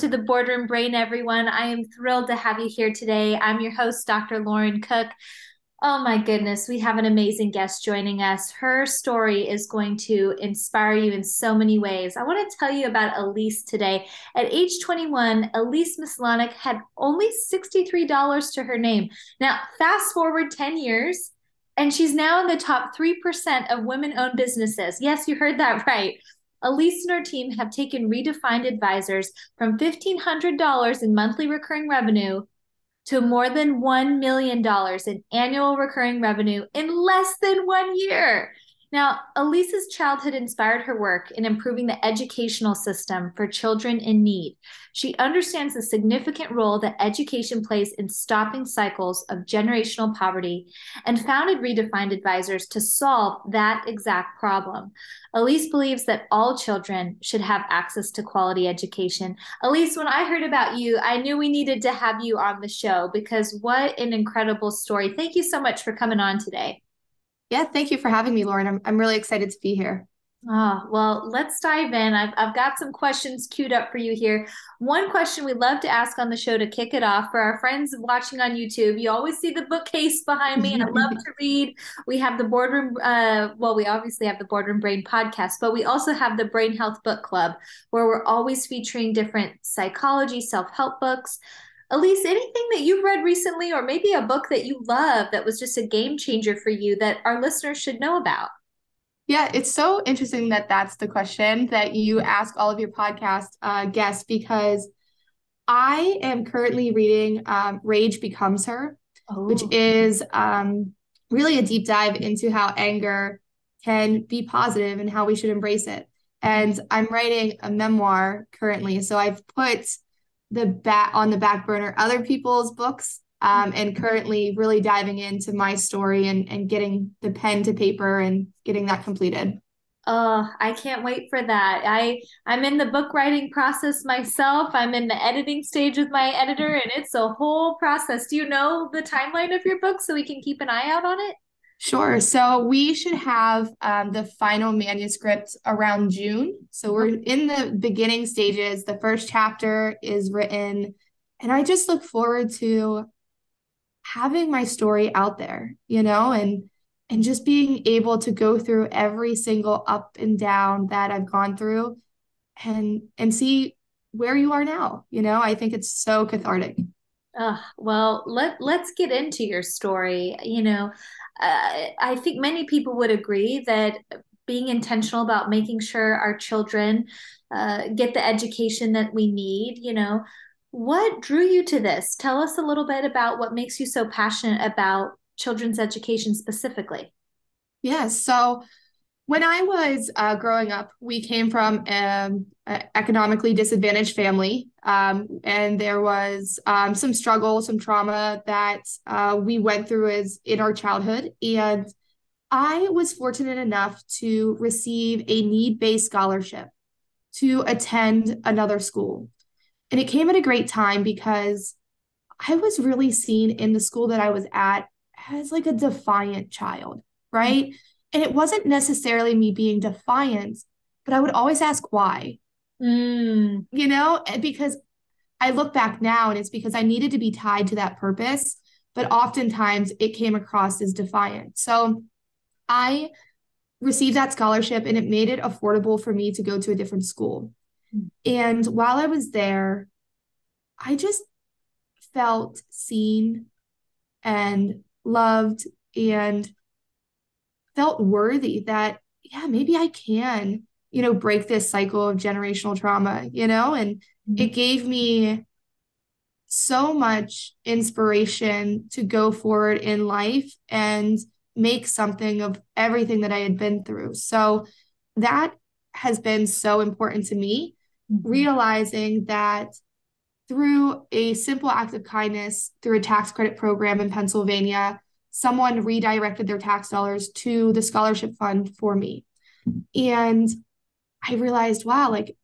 to the Boardroom Brain, everyone. I am thrilled to have you here today. I'm your host, Dr. Lauren Cook. Oh my goodness, we have an amazing guest joining us. Her story is going to inspire you in so many ways. I want to tell you about Alyse today. At age 21, Alyse Maslonik had only $63 to her name. Now, fast forward 10 years, and she's now in the top 3% of women-owned businesses. Yes, you heard that right. Alyse and her team have taken Redefined Advisors from $1,500 in monthly recurring revenue to more than $1 million in annual recurring revenue in less than 1 year. Now, Alyse's childhood inspired her work in improving the educational system for children in need. She understands the significant role that education plays in stopping cycles of generational poverty and founded Redefined Advisors to solve that exact problem. Alyse believes that all children should have access to quality education. Alyse, when I heard about you, I knew we needed to have you on the show because what an incredible story. Thank you so much for coming on today. Yeah, thank you for having me, Lauren. I'm really excited to be here. Well, let's dive in. I've got some questions queued up for you here. One question we love to ask on the show to kick it off for our friends watching on YouTube. You always see the bookcase behind me. I love to read. We have the Boardroom, we obviously have the Boardroom Brain podcast, but we also have the Brain Health Book Club, where we're always featuring different psychology, self-help books. Alyse, anything that you've read recently, or maybe a book that you love that was just a game changer for you that our listeners should know about? Yeah, it's so interesting that that's the question that you ask all of your podcast guests, because I am currently reading Rage Becomes Her, which Oh, is really a deep dive into how anger can be positive and how we should embrace it. And I'm writing a memoir currently, so I've put on the back burner other people's books, and currently really diving into my story and getting the pen to paper and getting that completed. oh, I can't wait for that. I'm in the book writing process myself. I'm in the editing stage with my editor, and it's a whole process. Do you know the timeline of your book so we can keep an eye out on it? Sure. So we should have the final manuscript around June. So we're in the beginning stages. The first chapter is written, and I just look forward to having my story out there, and just being able to go through every single up and down that I've gone through and see where you are now. I think it's so cathartic. Well, let's get into your story. I think many people would agree that being intentional about making sure our children get the education that we need, what drew you to this? Tell us a little bit about what makes you so passionate about children's education specifically. Yeah. So when I was growing up, we came from an economically disadvantaged family, and there was some struggle, some trauma that we went through as in our childhood. And I was fortunate enough to receive a need-based scholarship to attend another school. And it came at a great time because I was really seen in the school that I was at as like a defiant child, right? And it wasn't necessarily me being defiant, but I would always ask why, Mm. and because I look back now and it's because I needed to be tied to that purpose, but oftentimes it came across as defiant. So I received that scholarship and it made it affordable for me to go to a different school. And while I was there, I just felt seen and loved and felt worthy that, yeah, maybe I can, break this cycle of generational trauma, and it gave me so much inspiration to go forward in life and make something of everything that I had been through. So that has been so important to me, realizing that through a simple act of kindness, through a tax credit program in Pennsylvania, someone redirected their tax dollars to the scholarship fund for me. And I realized, wow, like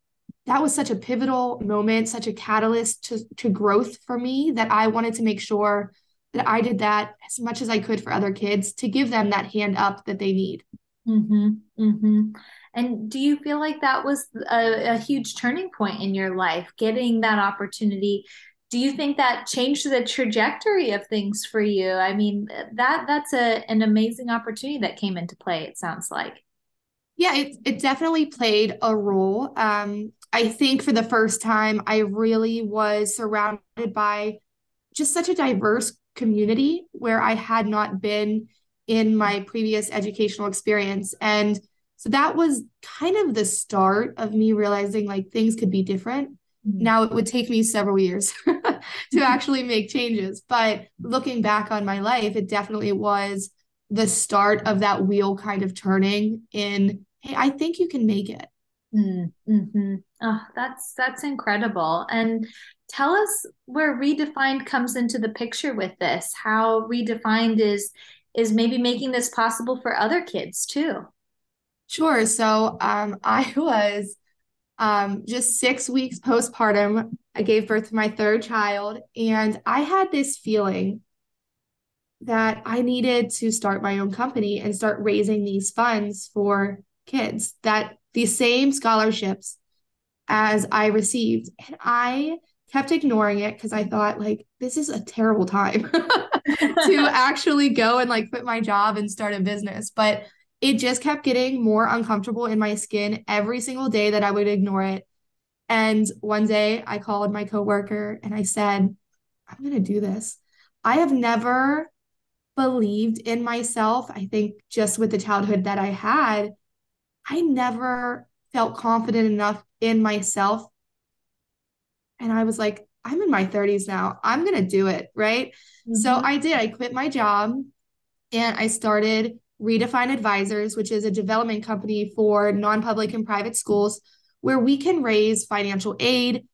that was such a pivotal moment, such a catalyst to growth for me, that I wanted to make sure that I did that as much as I could for other kids to give them that hand up that they need. Mm-hmm. Mm-hmm. And do you feel like that was a huge turning point in your life, getting that opportunity? Do you think that changed the trajectory of things for you? I mean, that's an amazing opportunity that came into play, it sounds like. Yeah, it definitely played a role. I think for the first time, I really was surrounded by just such a diverse community where I had not been in my previous educational experience. And so that was kind of the start of me realizing like things could be different. Now it would take me several years to actually make changes. But looking back on my life, it definitely was the start of that wheel kind of turning in, hey, I think you can make it. Mm-hmm. Oh, that's incredible. And tell us where Redefined comes into the picture with this. How Redefined is maybe making this possible for other kids too. Sure. So I was just 6 weeks postpartum. I gave birth to my third child, and I had this feeling that I needed to start my own company and start raising these funds for kids, that the same scholarships as I received. And I kept ignoring it because I thought, like, this is a terrible time to actually go and like quit my job and start a business. But it just kept getting more uncomfortable in my skin every single day that I would ignore it. And one day I called my coworker and I said, I'm going to do this. I have never believed in myself. I think just with the childhood that I had, I never felt confident enough in myself. And I was like, I'm in my 30s now. I'm going to do it. Right. So Mm-hmm. I did. I quit my job and I started RedefineED Advisors, which is a development company for non-public and private schools where we can raise financial aid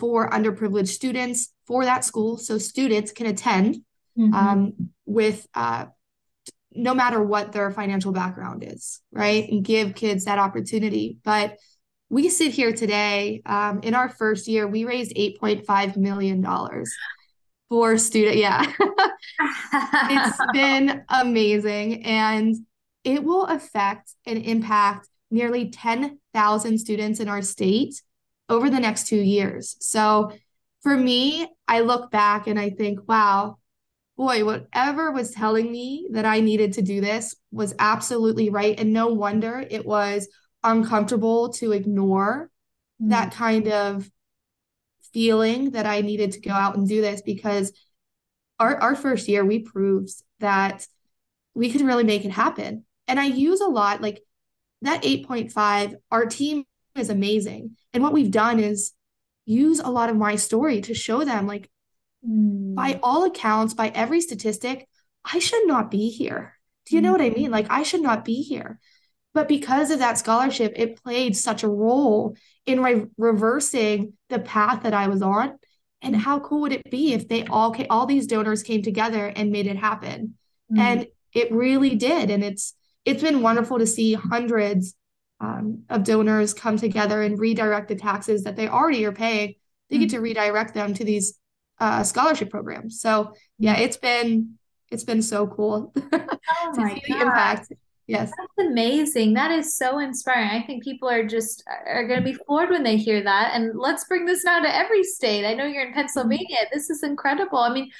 for underprivileged students for that school. So students can attend Mm-hmm. with no matter what their financial background is, right? And give kids that opportunity. But we sit here today in our first year, we raised $8.5 million for student. Yeah. It's been amazing and it will affect and impact nearly 10,000 students in our state over the next 2 years. So for me, I look back and I think, wow, boy, whatever was telling me that I needed to do this was absolutely right. And no wonder it was uncomfortable to ignore that kind of feeling that I needed to go out and do this because our first year, we proved that we could really make it happen. And I use a lot like that 8.5, our team is amazing. And what we've done is use a lot of my story to show them like Mm-hmm. by all accounts, by every statistic, I should not be here. Do you know what I mean? Like, I should not be here. But because of that scholarship, it played such a role in reversing the path that I was on. And how cool would it be if all these donors came together and made it happen? Mm-hmm. And it really did. And it's been wonderful to see hundreds of donors come together and redirect the taxes that they already are paying. They get to redirect them to these scholarship programs. So yeah, it's been so cool Oh to my see the God. impact. Yes. That's amazing. That is so inspiring. I think people are going to be floored when they hear that. And let's bring this now to every state. I know you're in Pennsylvania. This is incredible. I mean,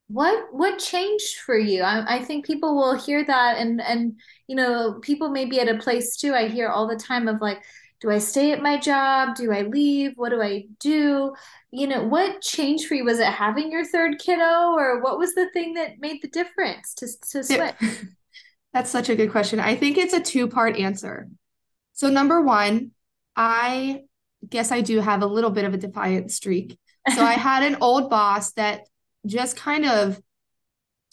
what changed for you? I think people will hear that and people may be at a place too. I hear all the time of like, do I stay at my job? Do I leave? What do I do? What changed for you? Was it having your third kiddo, or what was the thing that made the difference to It- switch? that's such a good question. I think it's a two-part answer. So number one, I guess I do have a little bit of a defiant streak. So I had an old boss that just kind of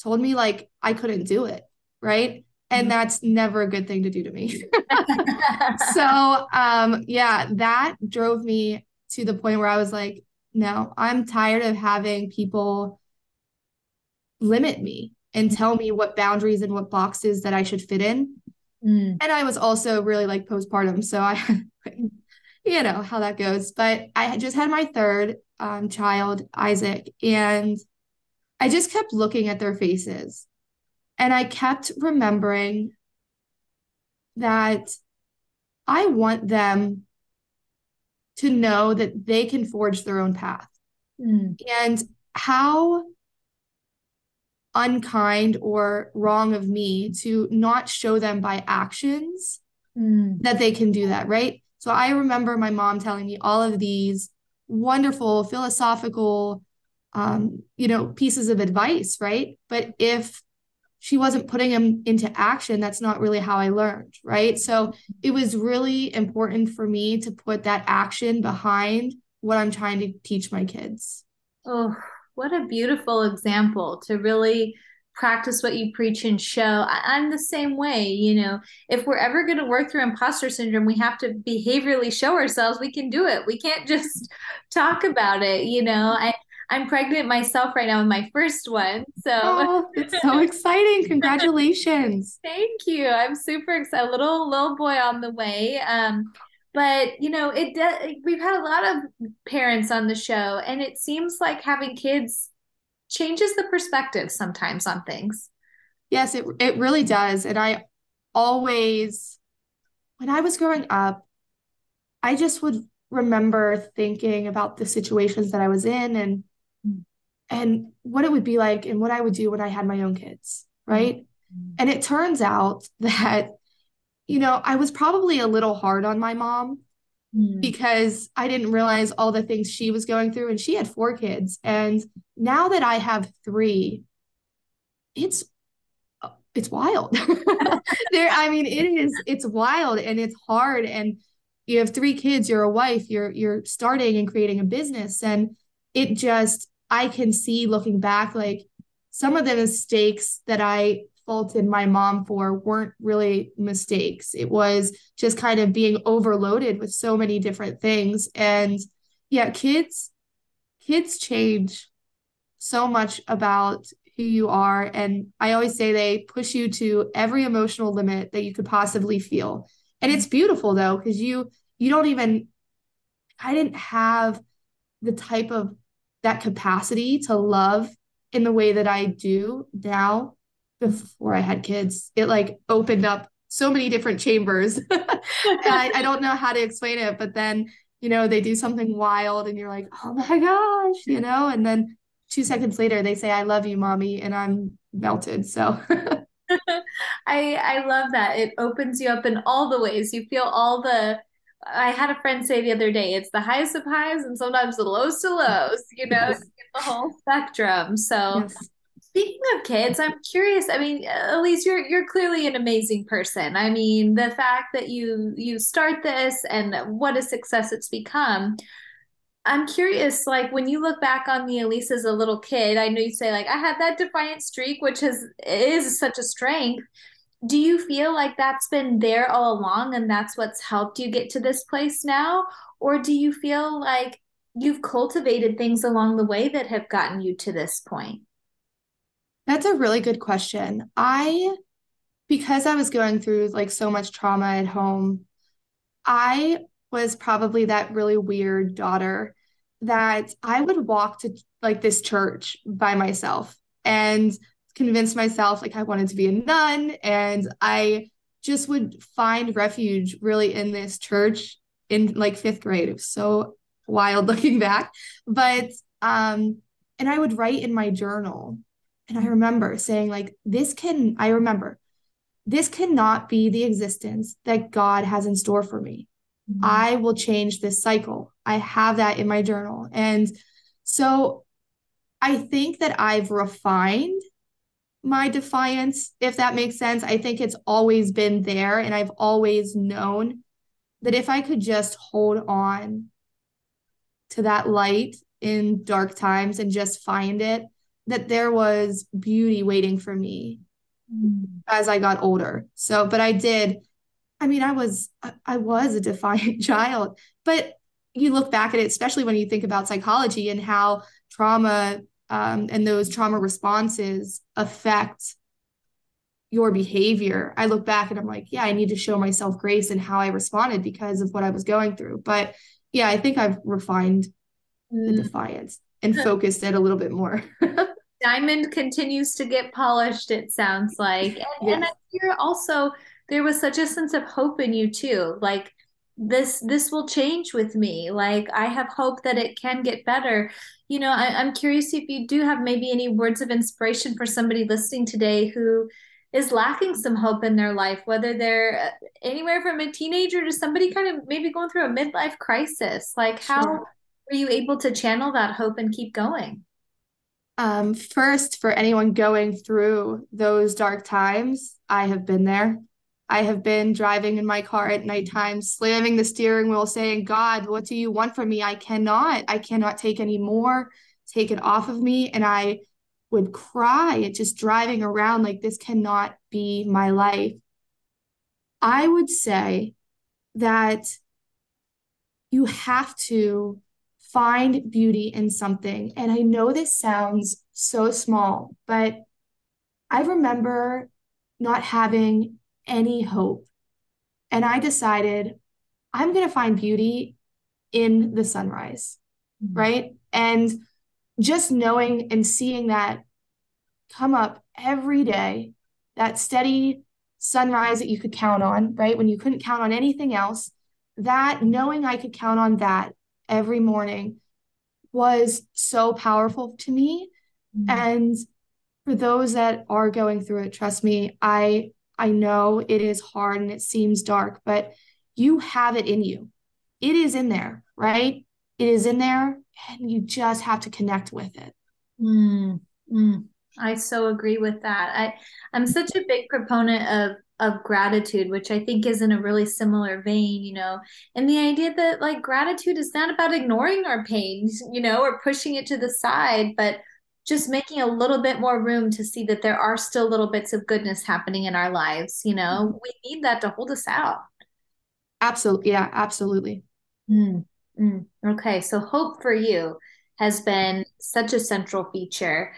told me like I couldn't do it, right? And that's never a good thing to do to me. So yeah, that drove me to the point where I was like, no, I'm tired of having people limit me and tell me what boundaries and what boxes that I should fit in. Mm. And I was also really like postpartum, so I you know how that goes. But I had just had my third child, Isaac, and I just kept looking at their faces and I kept remembering that I want them to know that they can forge their own path. Mm, And how unkind or wrong of me to not show them by actions mm, that they can do that, right? So I remember my mom telling me all of these wonderful philosophical, pieces of advice, right? But if she wasn't putting them into action, that's not really how I learned, right? So it was really important for me to put that action behind what I'm trying to teach my kids. oh, what a beautiful example to really practice what you preach and show. I'm the same way, if we're ever going to work through imposter syndrome, we have to behaviorally show ourselves we can do it. We can't just talk about it, I'm pregnant myself right now with my first one. So Oh, it's so exciting. Congratulations. thank you. I'm super excited. Little boy on the way. But it does. We've had a lot of parents on the show, and it seems like having kids changes the perspective sometimes on things. Yes, it really does. And I always, when I was growing up, I just would remember thinking about the situations that I was in and what it would be like and what I would do when I had my own kids, right? And it turns out that, I was probably a little hard on my mom Mm. because I didn't realize all the things she was going through. And she had 4 kids. And now that I have 3, it's it's wild. I mean, it's wild and it's hard. And you have 3 kids, you're a wife, you're starting and creating a business. And I can see looking back, like some of the mistakes that I faulted my mom for weren't really mistakes. It was just kind of being overloaded with so many different things. And yeah, kids change so much about who you are. And I always say they push you to every emotional limit that you could possibly feel. And it's beautiful though, because you don't even I didn't have the type of that capacity to love in the way that I do now before I had kids. It like opened up so many different chambers. And I don't know how to explain it, but then, they do something wild and you're like, oh my gosh, and then 2 seconds later they say, I love you, mommy, and I'm melted. So I love that. It opens you up in all the ways. You feel all the. I had a friend say the other day, it's the highest of highs and sometimes the lowest of lows. You yes, get the whole spectrum. So yes. speaking of kids, I'm curious. I mean, Alyse, you're clearly an amazing person. I mean, the fact that you start this and what a success it's become. I'm curious, like when you look back on the Alyse as a little kid, I know you say like I had that defiant streak, which is such a strength. Do you feel like that's been there all along and that's what's helped you get to this place now? Or do you feel like you've cultivated things along the way that have gotten you to this point? That's a really good question. Because I was going through like so much trauma at home, I was probably that really weird daughter that I would walk to like this church by myself and convince myself like I wanted to be a nun. And I just would find refuge really in this church in like 5th grade. It was so wild looking back. But, and I would write in my journal. And I remember saying, like, I remember this cannot be the existence that God has in store for me. Mhm. I will change this cycle. I have that in my journal. And so I think that I've refined my defiance, if that makes sense. I think it's always been there. And I've always known that if I could just hold on to that light in dark times and just find it, that there was beauty waiting for me Mm. as I got older. So, but I did I mean, I was a defiant child, but you look back at it, especially when you think about psychology and how trauma and those trauma responses affect your behavior. I look back and I'm like, yeah, I need to show myself grace in how I responded because of what I was going through. But yeah, I think I've refined the Mm. defiance and focused it a little bit more. Diamond continues to get polished, it sounds like. And I Yes. hear also there was such a sense of hope in you too. Like this will change with me. Like I have hope that it can get better. I'm curious if you do have maybe any words of inspiration for somebody listening today who is lacking some hope in their life, whether they're anywhere from a teenager to somebody kind of maybe going through a midlife crisis. Like how Sure. were you able to channel that hope and keep going? First, for anyone going through those dark times, I have been there. I have been driving in my car at nighttime, slamming the steering wheel, saying, God, what do you want from me? I cannot take any more. Take it off of me. And I would cry at just driving around like this cannot be my life. I would say that you have to find beauty in something. And I know this sounds so small, but I remember not having any hope. And I decided I'm going to find beauty in the sunrise, right? And just knowing and seeing that come up every day, that steady sunrise that you could count on, right? When you couldn't count on anything else, that knowing I could count on that every morning was so powerful to me. Mm. And for those that are going through it, trust me, I know it is hard and it seems dark, but you have it in you. It is in there, right? It is in there, and you just have to connect with it. Mm, mm. I so agree with that. I'm such a big proponent of gratitude, which I think is in a really similar vein, and the idea that like gratitude is not about ignoring our pains, or pushing it to the side, but just making a little bit more room to see that there are still little bits of goodness happening in our lives, We need that to hold us out. Absolutely. Yeah, absolutely. Mm, mm. Okay, so hope for you has been such a central feature.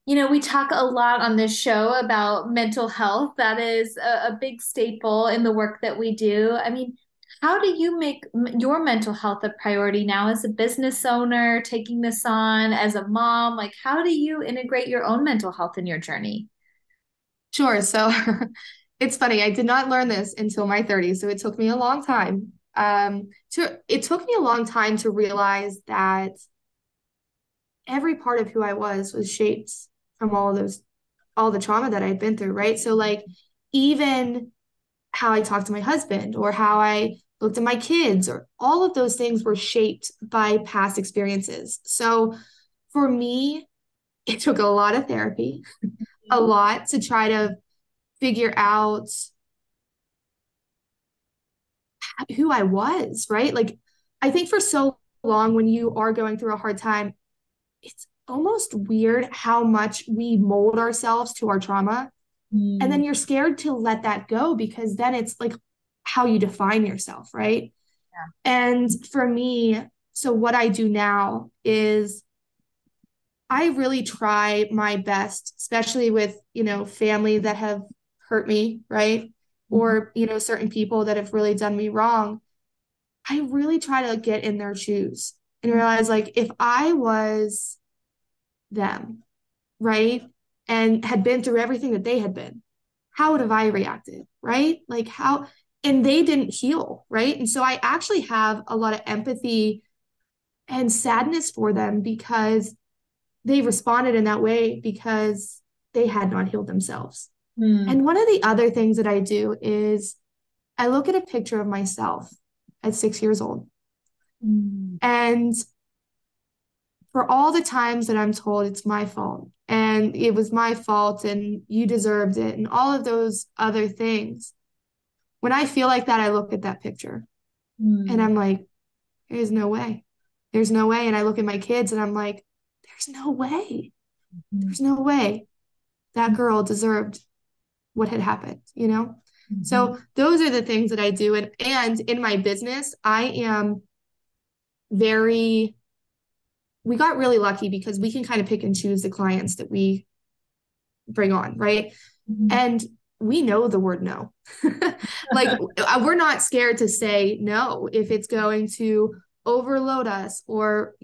We talk a lot on this show about mental health. That is a big staple in the work that we do. I mean, how do you make your mental health a priority now as a business owner, taking this on as a mom? Like, how do you integrate your own mental health in your journey? Sure. So it's funny. I did not learn this until my 30s, so it took me a long time. It took me a long time to realize that every part of who I was shaped from all the trauma that I'd been through, right? So like even how I talked to my husband or how I looked at my kids or all of those things were shaped by past experiences. So for me, it took a lot of therapy, a lot to try to figure out who I was, right? Like I think for so long when you are going through a hard time, it's almost weird how much we mold ourselves to our trauma. And Mm, then you're scared to let that go because then it's like how you define yourself, right? And for me, so what I do now is I really try my best, especially with, family that have hurt me, right? yeah. Or, certain people that have really done me wrong. I really try to get in their shoes and realize like if I was them, right? And had been through everything that they had been, how would have I reacted, right? Like how, and they didn't heal, right? And so I actually have a lot of empathy and sadness for them because they responded in that way because they had not healed themselves. Mm, And one of the other things that I do is I look at a picture of myself at 6 years old. mm, And for all the times that I'm told it's my fault and it was my fault and you deserved it and all of those other things, when I feel like that, I look at that picture and mm, I'm like, there's no way. There's no way. And I look at my kids and I'm like, there's no way. mm, There's no way that girl deserved what had happened? mhm. So those are the things that I do. And in my business, I am very, we got really lucky because we can kind of pick and choose the clients that we bring on, right? Mhm. And we know the word no. Like we're not scared to say no if it's going to overload us or,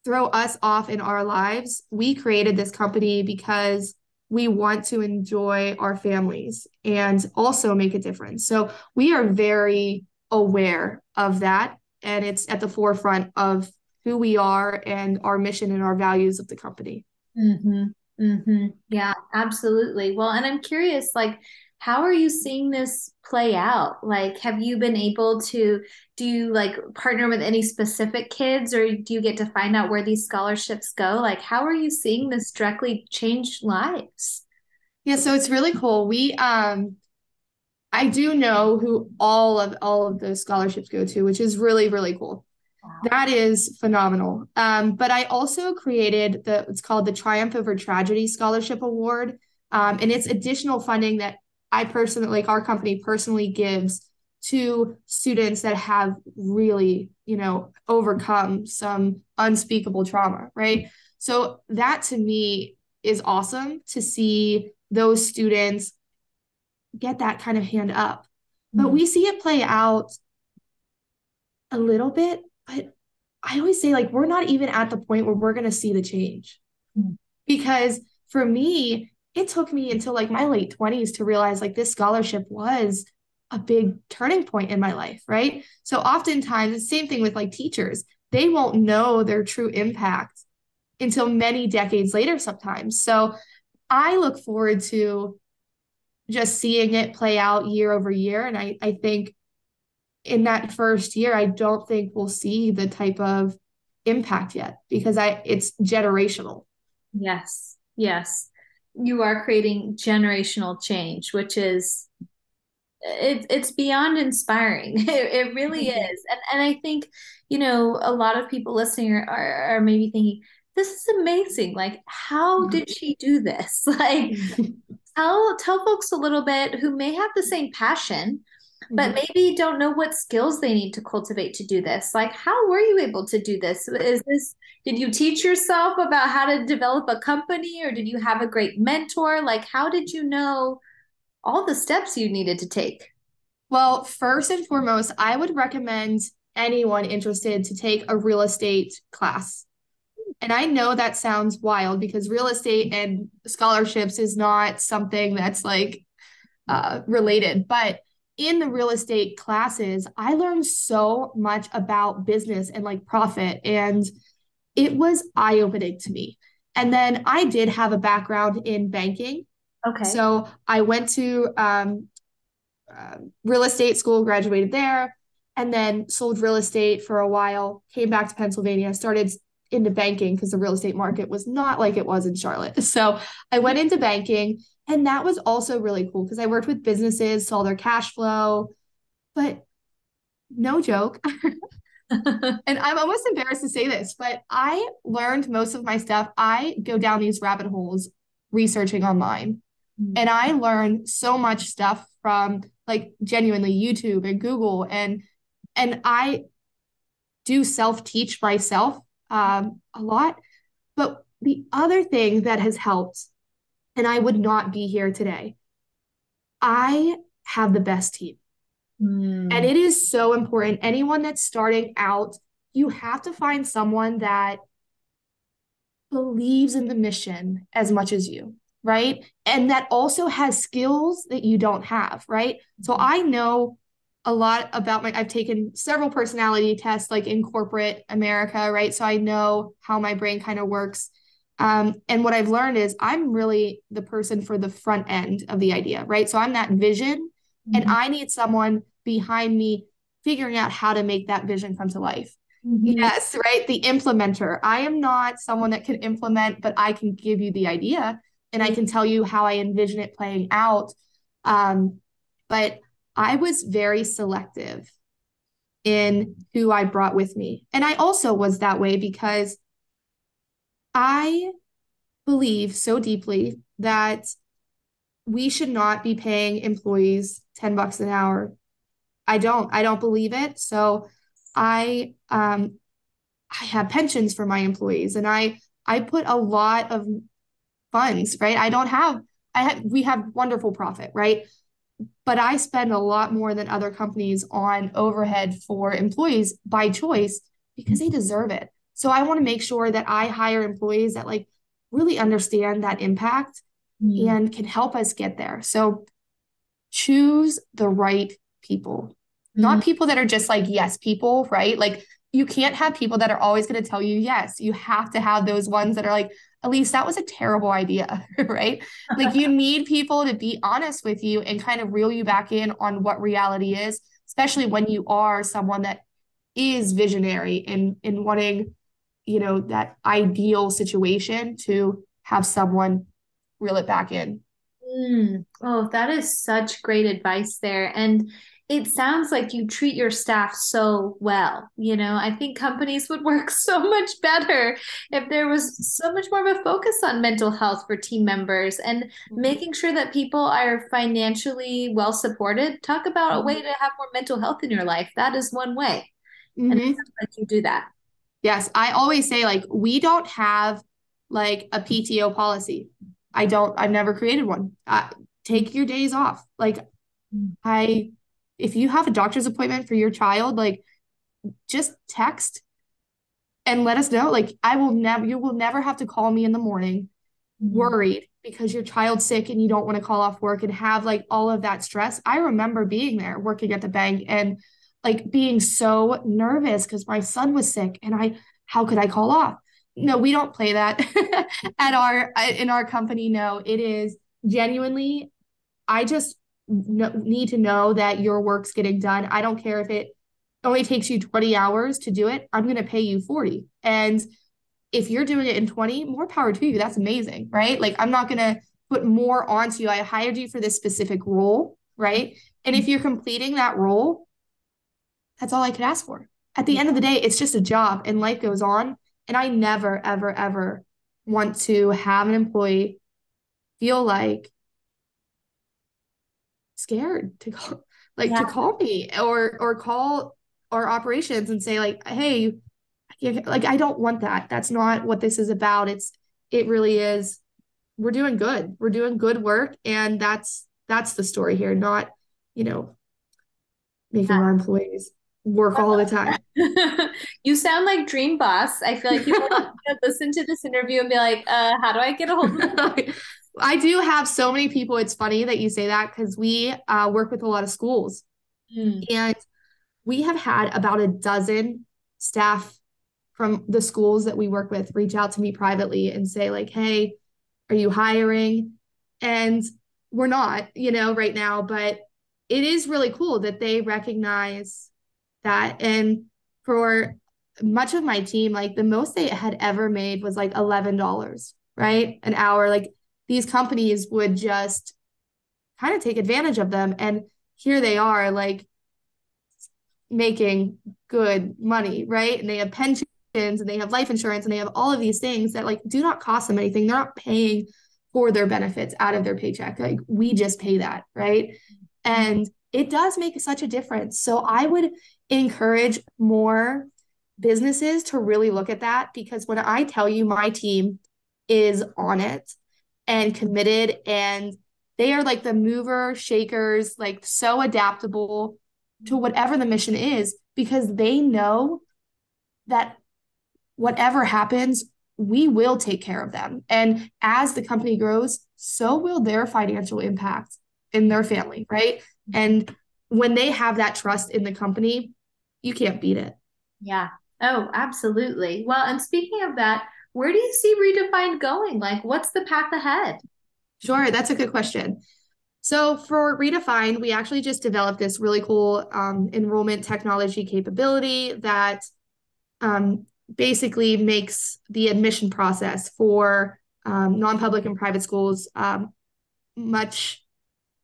throw us off in our lives. We created this company because we want to enjoy our families and also make a difference. So we are very aware of that. And it's at the forefront of who we are and our mission and our values of the company. Mm-hmm. Mm-hmm. Yeah, absolutely. Well, and I'm curious, like, how are you seeing this play out? Like, have you been able to, do you like partner with any specific kids, or do you get to find out where these scholarships go? Like, how are you seeing this directly change lives? Yeah, so it's really cool. I do know who all of the scholarships go to, which is really, really cool. Wow. That is phenomenal. But I also created it's called the Triumph Over Tragedy Scholarship Award. And it's additional funding that I personally, like our company personally gives to students that have really, overcome some unspeakable trauma, right? So that to me is awesome to see those students get that kind of hand up. But we see it play out a little bit, but I always say, like, we're not even at the point where we're going to see the change. Mm-hmm. Because for me, it took me until like my late 20s to realize like this scholarship was a big turning point in my life, right? So oftentimes, the same thing with like teachers, they won't know their true impact until many decades later sometimes. So I look forward to just seeing it play out year over year. And I think in that first year, I don't think we'll see the type of impact yet because it's generational. Yes, yes. You are creating generational change, which is it's beyond inspiring. It really Mhm. is. And I think, a lot of people listening are maybe thinking, this is amazing. Like, how did she do this? Like, tell folks a little bit who may have the same passion, but Mhm. maybe don't know what skills they need to cultivate to do this. Like, how were you able to do this? Did you teach yourself about how to develop a company, or did you have a great mentor? Like, how did you know all the steps you needed to take? Well, first and foremost, I would recommend anyone interested to take a real estate class. And I know that sounds wild because real estate and scholarships is not something that's like related, but in the real estate classes, I learned so much about business and like profit, and it was eye-opening to me. And then I did have a background in banking. Okay. So I went to real estate school, graduated there, and then sold real estate for a while, came back to Pennsylvania, started into banking because the real estate market was not like it was in Charlotte. So I went into banking, and that was also really cool because I worked with businesses, saw their cash flow, but no joke. And I'm almost embarrassed to say this, but I learned most of my stuff. I go down these rabbit holes researching online. And I learned so much stuff from like genuinely YouTube and Google and I do self-teach myself a lot. But the other thing that has helped, and I would not be here today, I have the best team. And Mm. it is so important. Anyone that's starting out, you have to find someone that believes in the mission as much as you, right? And that also has skills that you don't have, right? So I know a lot about I've taken several personality tests like in corporate America, right? So I know how my brain kind of works. And what I've learned is I'm really the person for the front end of the idea, right? So I'm that vision, and Mhm. I need someone behind me figuring out how to make that vision come to life. Mhm. Yes, right. The implementer. I am not someone that can implement, but I can give you the idea and I can tell you how I envision it playing out. But I was very selective in who I brought with me. And I also was that way because I believe so deeply that we should not be paying employees $10 an hour. I don't believe it. So I have pensions for my employees and I put a lot of funds, right? We have wonderful profit, right? But I spend a lot more than other companies on overhead for employees by choice because they deserve it. So I want to make sure that I hire employees that like really understand that impact. Mm. and can help us get there. So choose the right people, Mm. not people that are just like yes people, right? Like you can't have people that are always going to tell you yes. You have to have those ones that are like, Alyse, that was a terrible idea, right? Like you need people to be honest with you and kind of reel you back in on what reality is, especially when you are someone that is visionary in wanting, that ideal situation to have someone reel it back in. Oh, that is such great advice there. And it sounds like you treat your staff so well. I think companies would work so much better if there was so much more of a focus on mental health for team members and making sure that people are financially well supported. Talk about a way to have more mental health in your life. That is one way. And it Mm-hmm. sounds like you do that. Yes, I always say like we don't have like a PTO policy. I've never created one. Take your days off. Like I, if you have a doctor's appointment for your child, like just text and let us know. Like you will never have to call me in the morning Mhm. worried because your child's sick and you don't want to call off work and have like all of that stress. I remember being there working at the bank and like being so nervous because my son was sick and how could I call off? No, we don't play that at in our company. No, it is genuinely, I just need to know that your work's getting done. I don't care if it only takes you 20 hours to do it. I'm going to pay you 40. And if you're doing it in 20, more power to you. That's amazing, right? Like I'm not going to put more onto you. I hired you for this specific role, right? And if you're completing that role, that's all I could ask for. At the end of the day, it's just a job and life goes on. And I never, ever, ever want to have an employee feel like scared to call, like Yeah. to call me or call our operations and say like, hey, like I don't want that. That's not what this is about. It really is. We're doing good. We're doing good work, and that's the story here. Not, you know, making our employees work all the time. You sound like Dream Boss. I feel like people are gonna listen to this interview and be like, how do I get a hold of I do have so many people. It's funny that you say that because we work with a lot of schools, them? and we have had about a dozen staff from the schools that we work with reach out to me privately and say like, hey, are you hiring? And we're not, right now, but it is really cool that they recognize that. And for much of my team, like the most they had ever made was like $11, right? An hour. Like these companies would just kind of take advantage of them. And here they are, like making good money, right? And they have pensions and they have life insurance and they have all of these things that like do not cost them anything. They're not paying for their benefits out of their paycheck. Like we just pay that, right? And it does make such a difference. So I would encourage more businesses to really look at that because when I tell you my team is on it and committed and they are like the mover shakers, like so adaptable to whatever the mission is because they know that whatever happens, we will take care of them. And as the company grows, so will their financial impact in their family, right? And when they have that trust in the company, you can't beat it. Yeah. Oh, absolutely. Well, and speaking of that, where do you see Redefined going? Like, what's the path ahead? Sure, that's a good question. So for Redefine, we actually just developed this really cool enrollment technology capability that um, basically makes the admission process for non-public and private schools much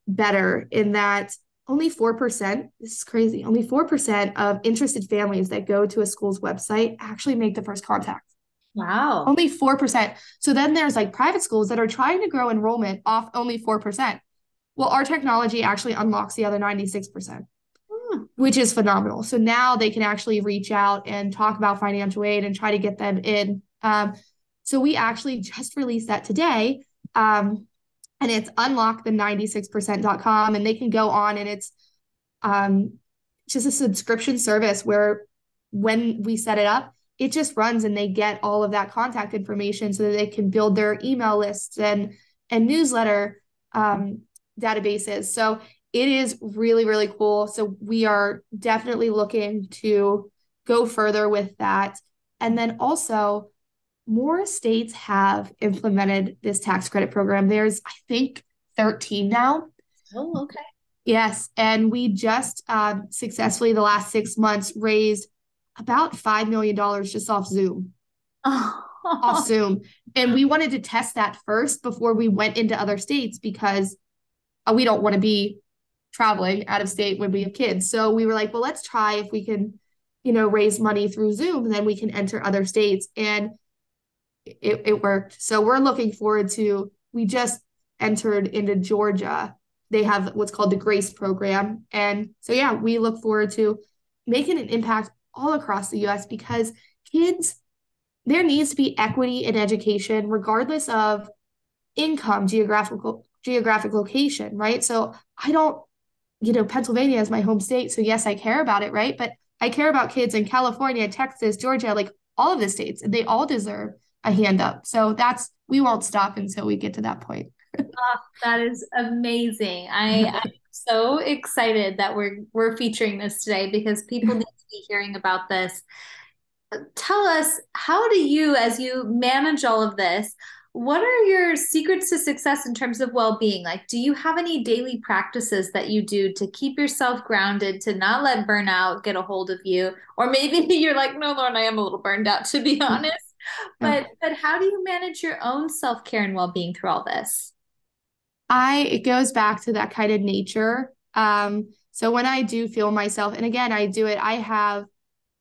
better in that only 4%, this is crazy, only 4% of interested families that go to a school's website actually make the first contact. Wow. Only 4%. So then there's like private schools that are trying to grow enrollment off only 4%. Well, our technology actually unlocks the other 96%, Hmm. which is phenomenal. So now they can actually reach out and talk about financial aid and try to get them in. So we actually just released that today. And it's unlockthe96%.com. And they can go on and it's just a subscription service where when we set it up, it just runs and they get all of that contact information so that they can build their email lists and and newsletter databases. So it is really, really cool. So we are definitely looking to go further with that. And then also, more states have implemented this tax credit program. There's, I think, 13 now. Oh, okay. Yes. And we just successfully, the last 6 months, raised about $5 million just off Zoom. Off Oh, Zoom. And we wanted to test that first before we went into other states because we don't want to be traveling out of state when we have kids. So we were like, well, let's try if we can, raise money through Zoom, then we can enter other states. And it worked. So we're looking forward to, we just entered into Georgia. They have what's called the GRACE program. And so, yeah, we look forward to making an impact all across the US because kids, there needs to be equity in education, regardless of income, geographic location, right? So I don't, Pennsylvania is my home state. So yes, I care about it, right? But I care about kids in California, Texas, Georgia, like all of the states, and they all deserve a hand up. So we won't stop until we get to that point. that is amazing. I'm so excited that we're featuring this today because people need to be hearing about this. Tell us, how do you, as you manage all of this, what are your secrets to success in terms of well-being? Like, do you have any daily practices that you do to keep yourself grounded, to not let burnout get a hold of you? Or maybe you're like, no, Lauren, I am a little burned out, to be honest. But how do you manage your own self-care and well-being through all this? It goes back to that kind of nature. So when I do feel myself, and again, I do it, I have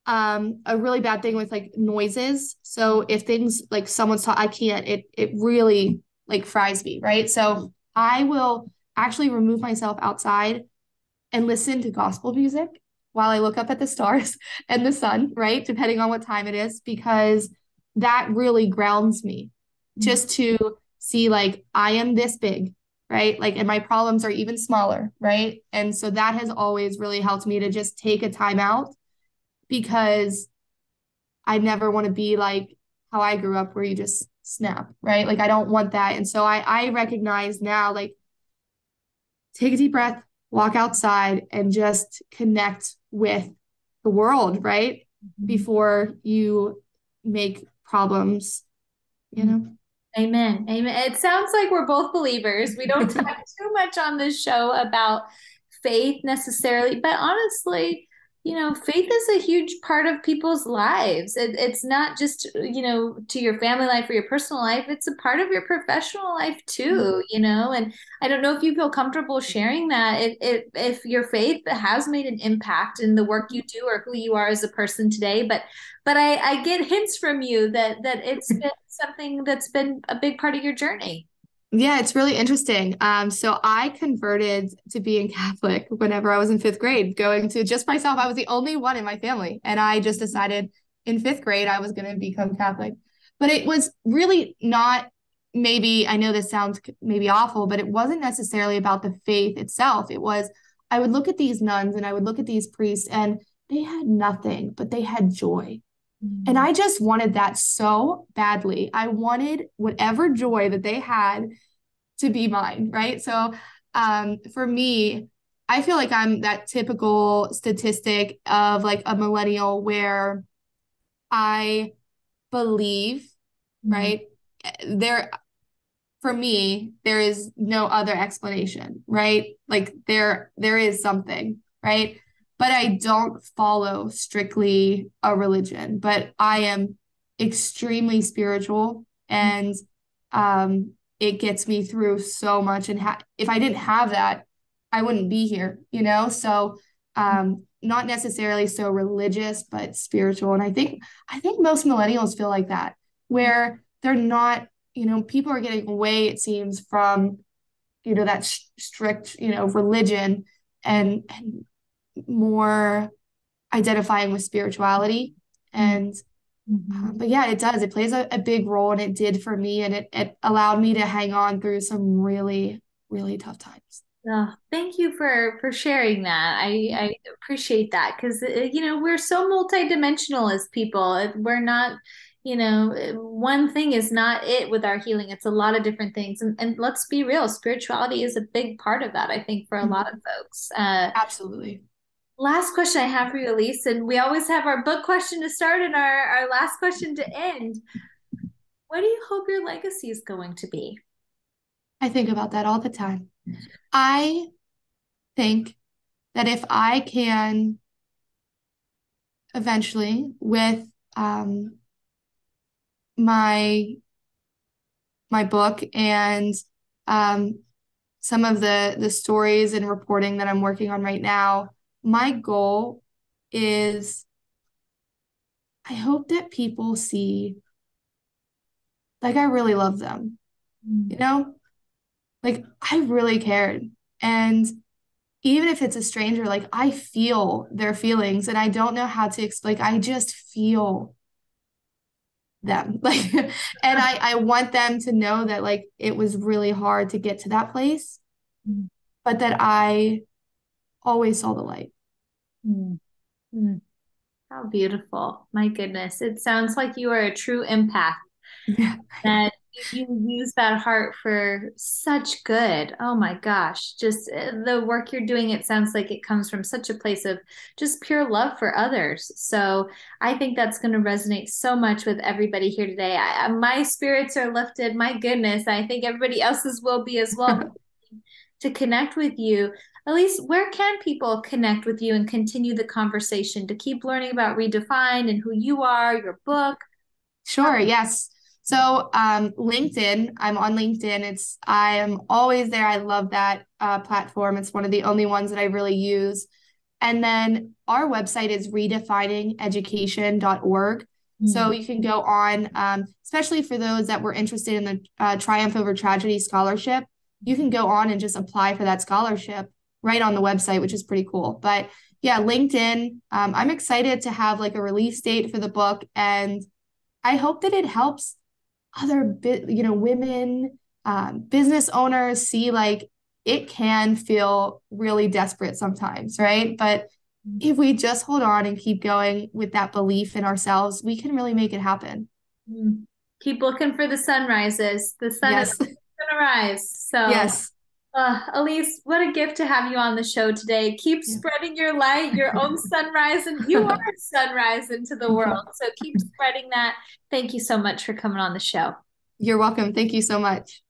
a really bad thing with like noises. So if things like someone's talking, I can't, it really like fries me, right? So I will actually remove myself outside and listen to gospel music while I look up at the stars and the sun, right? Depending on what time it is, because that really grounds me just to see like I am this big, right? Like, and my problems are even smaller, right? And so that has always really helped me to just take a time out because I never want to be like how I grew up where you just snap, right? Like I don't want that. And so I recognize now, like, take a deep breath, walk outside and just connect with the world, right? Before you make problems, you know? Amen. Amen. It sounds like we're both believers. We don't talk too much on this show about faith necessarily, but honestly, faith is a huge part of people's lives. It's not just, to your family life or your personal life, it's a part of your professional life too, and I don't know if you feel comfortable sharing that if your faith has made an impact in the work you do or who you are as a person today, but I get hints from you that it's been something that's been a big part of your journey. Yeah, it's really interesting. So I converted to being Catholic whenever I was in fifth grade, going to just myself. I was the only one in my family. And I just decided in fifth grade I was going to become Catholic. But it was really not, maybe, I know this sounds maybe awful, but it wasn't necessarily about the faith itself. It was, I would look at these nuns and I would look at these priests and they had nothing, but they had joy. And I just wanted that so badly. I wanted whatever joy that they had to be mine, right? So for me, I feel like I'm that typical statistic of like a millennial where I believe, right? There, for me, there is no other explanation, right? Like there is something, right? But I don't follow strictly a religion, but I am extremely spiritual and it gets me through so much. And if I didn't have that, I wouldn't be here, So not necessarily so religious, but spiritual. And I think most millennials feel like that, where they're not, people are getting away, it seems, from, that strict, religion and more identifying with spirituality. And but yeah, it does. It plays a big role, and it did for me, and it allowed me to hang on through some really, really tough times. Oh, thank you for sharing that. I appreciate that because we're so multidimensional as people. We're not, one thing is not it with our healing. It's a lot of different things. And let's be real, spirituality is a big part of that, I think, for a lot of folks. Absolutely. Last question I have for you, Alyse, and we always have our book question to start and our last question to end. What do you hope your legacy is going to be? I think about that all the time. I think that if I can eventually, with my book and some of the stories and reporting that I'm working on right now, my goal is I hope that people see like I really love them, you know? Like I really cared. And even if it's a stranger, like I feel their feelings and I don't know how to explain, I just feel them. Like, and I want them to know that like it was really hard to get to that place, but that I always saw the light. Mm. How beautiful. My goodness. It sounds like you are a true empath, Yeah. that you use that heart for such good. Oh my gosh. Just the work you're doing, it sounds like it comes from such a place of just pure love for others. So I think that's going to resonate so much with everybody here today. My spirits are lifted. My goodness. I think everybody else's will be as well. To connect with you, Alyse, where can people connect with you and continue the conversation to keep learning about Redefine and who you are, your book? Sure, yes. So LinkedIn, I'm on LinkedIn. I am always there. I love that platform. It's one of the only ones that I really use. And then our website is redefiningeducation.org. So you can go on, especially for those that were interested in the Triumph Over Tragedy scholarship, you can go on and just apply for that scholarship right on the website, which is pretty cool. But yeah, LinkedIn, I'm excited to have like a release date for the book. And I hope that it helps other women, business owners see like it can feel really desperate sometimes, right? But if we just hold on and keep going with that belief in ourselves, we can really make it happen. Keep looking for the sunrises. The sun is Yes. going to rise. So, Yes. Alyse, what a gift to have you on the show today. Keep Yeah. spreading your light, your own sunrise, and you are a sunrise into the world. So keep spreading that. Thank you so much for coming on the show. You're welcome. Thank you so much.